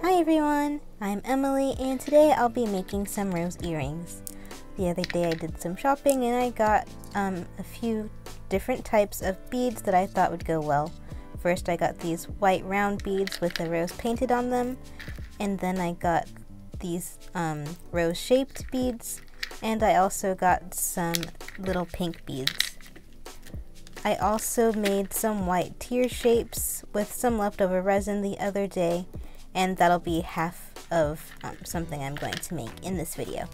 Hi everyone, I'm Emily and today I'll be making some rose earrings. The other day I did some shopping and I got a few different types of beads that I thought would go well. First I got these white round beads with the rose painted on them, and then I got these rose shaped beads, and I also got some little pink beads. I also made some white tear shapes with some leftover resin the other day, and that'll be half of something I'm going to make in this video.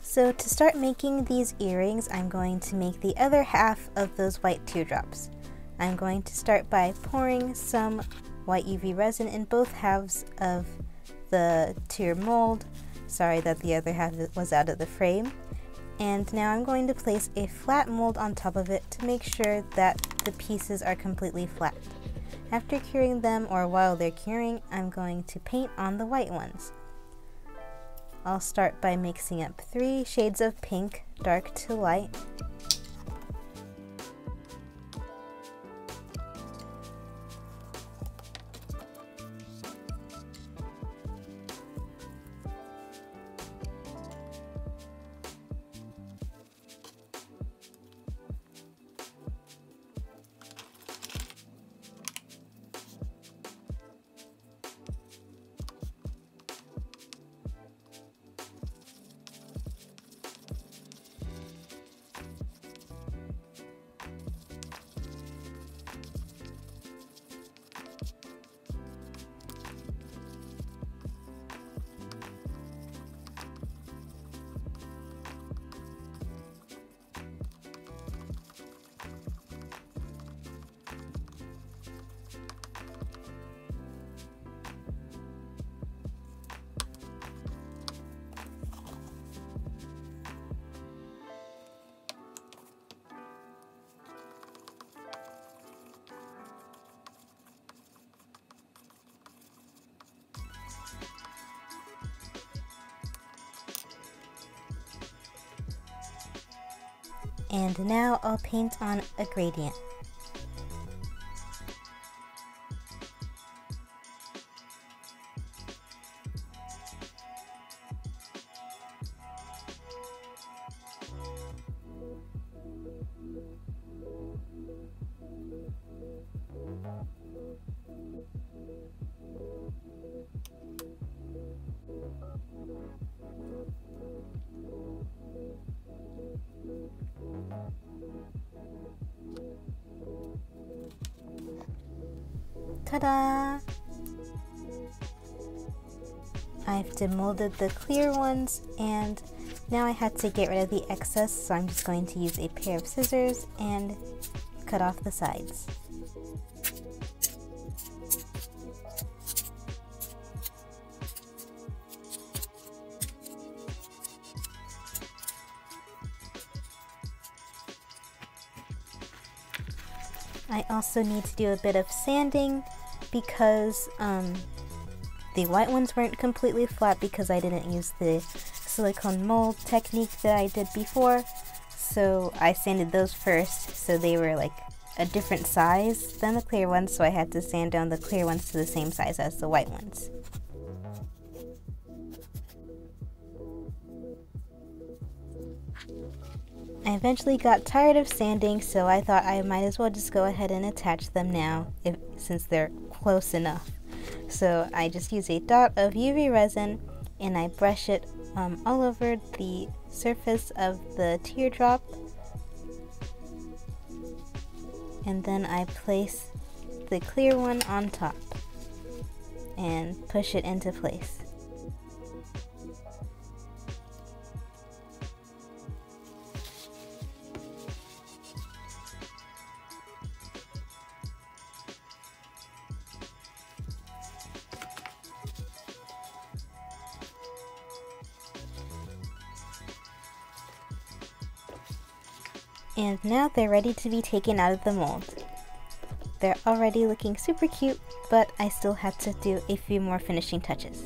So to start making these earrings, I'm going to make the other half of those white teardrops. I'm going to start by pouring some white UV resin in both halves of the tear mold. Sorry that the other half was out of the frame. And now I'm going to place a flat mold on top of it to make sure that the pieces are completely flat. After curing them, or while they're curing, I'm going to paint on the white ones. I'll start by mixing up 3 shades of pink, dark to light. And now I'll paint on a gradient. Ta-da! I've demolded the clear ones, and now I had to get rid of the excess, so I'm just going to use a pair of scissors and cut off the sides. I also need to do a bit of sanding because the white ones weren't completely flat because I didn't use the silicone mold technique that I did before. So I sanded those first, so they were like a different size than the clear ones, so I had to sand down the clear ones to the same size as the white ones. I eventually got tired of sanding, so I thought I might as well just go ahead and attach them now, since they're close enough. So I just use a dot of UV resin and I brush it all over the surface of the teardrop, and then I place the clear one on top and push it into place. And now they're ready to be taken out of the mold. They're already looking super cute, but I still had to do a few more finishing touches.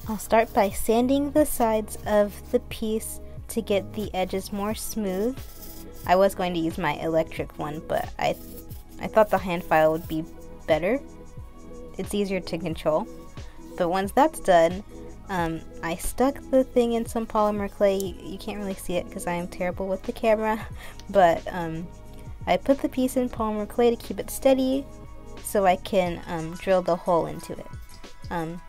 I'll start by sanding the sides of the piece to get the edges more smooth. I was going to use my electric one, but I thought the hand file would be better. It's easier to control. But once that's done, I stuck the thing in some polymer clay. You can't really see it because I am terrible with the camera, but I put the piece in polymer clay to keep it steady so I can drill the hole into it.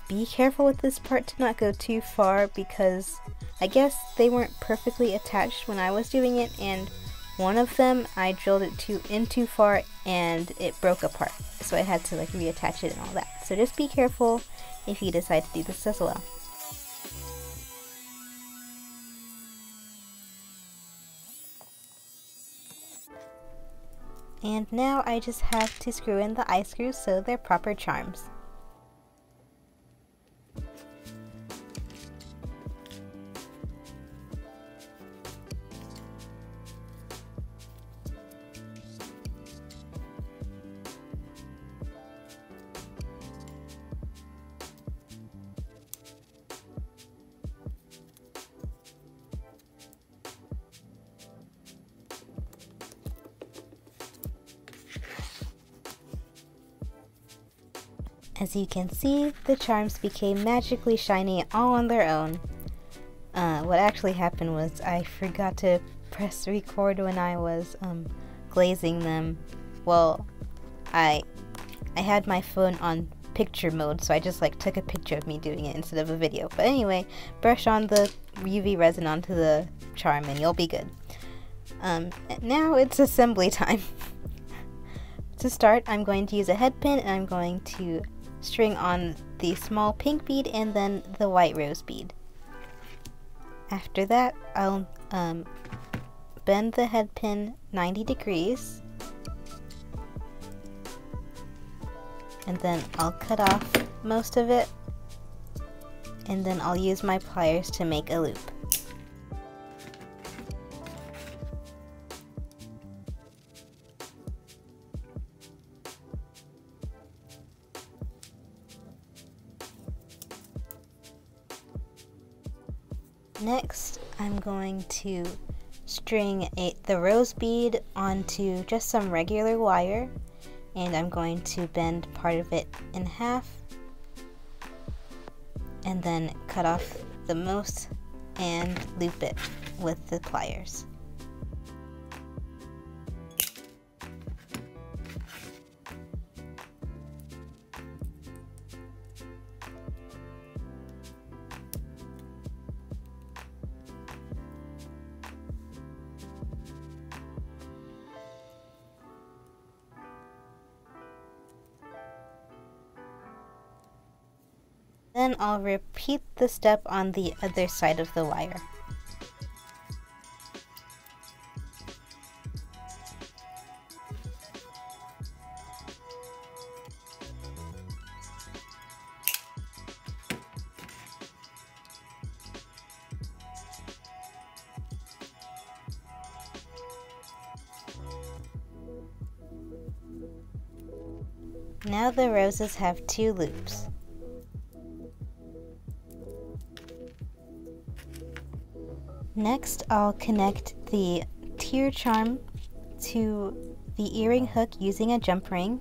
Be careful with this part to not go too far because I guess they weren't perfectly attached when I was doing it, and one of them I drilled it in too far and it broke apart, so I had to like reattach it and all that. So just be careful if you decide to do this as well. And now I just have to screw in the eye screws so they're proper charms. As you can see, the charms became magically shiny all on their own. What actually happened was I forgot to press record when I was glazing them. Well, I had my phone on picture mode, so I just like took a picture of me doing it instead of a video. But anyway, brush on the UV resin onto the charm and you'll be good. Now it's assembly time. To start, I'm going to use a head pin and I'm going to string on the small pink bead and then the white rose bead. After that, I'll bend the head pin 90 degrees and then I'll cut off most of it and then I'll use my pliers to make a loop. Next, I'm going to string the rose bead onto just some regular wire, and I'm going to bend part of it in half and then cut off the most and loop it with the pliers. Then I'll repeat the step on the other side of the wire. Now the roses have 2 loops. Next, I'll connect the tear charm to the earring hook using a jump ring.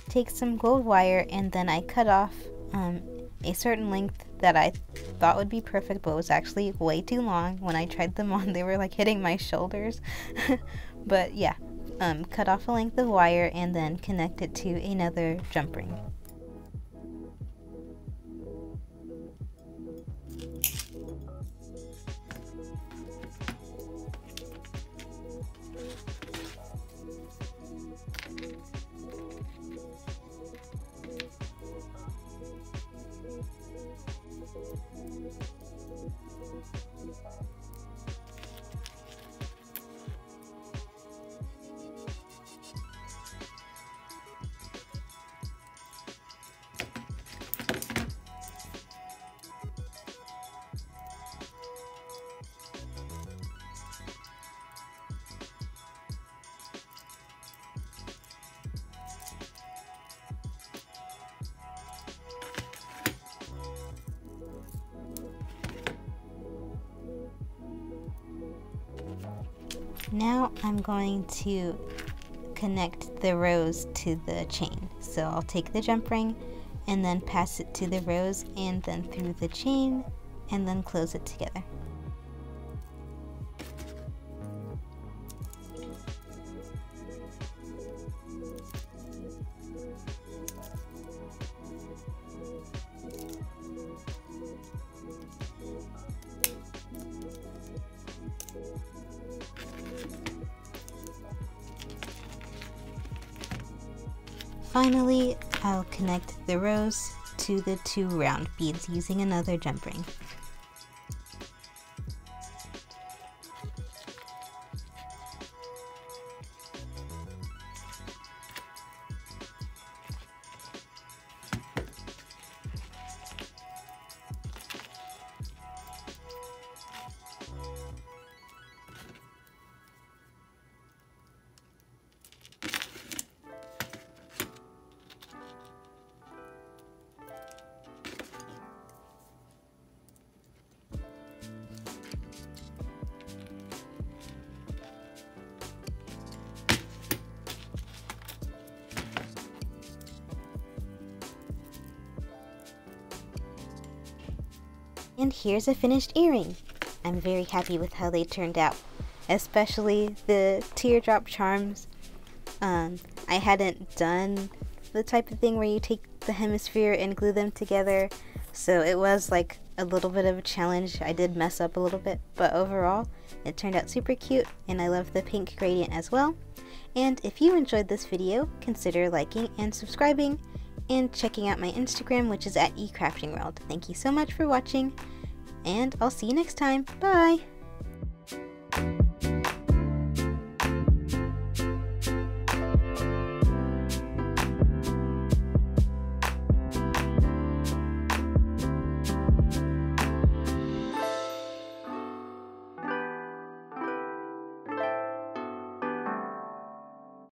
Take some gold wire and then I cut off a certain length that I thought would be perfect but was actually way too long. When I tried them on, they were like hitting my shoulders. But yeah, cut off a length of wire and then connect it to another jump ring. Now I'm going to connect the rose to the chain. So I'll take the jump ring and then pass it to the rose and then through the chain and then close it together. Finally, I'll connect the rose to the 2 round beads using another jump ring. And here's a finished earring. I'm very happy with how they turned out, especially the teardrop charms. I hadn't done the type of thing where you take the hemisphere and glue them together, so it was like a little bit of a challenge. I did mess up a little bit, but overall it turned out super cute, and I love the pink gradient as well. And if you enjoyed this video, consider liking and subscribing and checking out my Instagram, which is at eCraftingWorld. Thank you so much for watching, and I'll see you next time. Bye!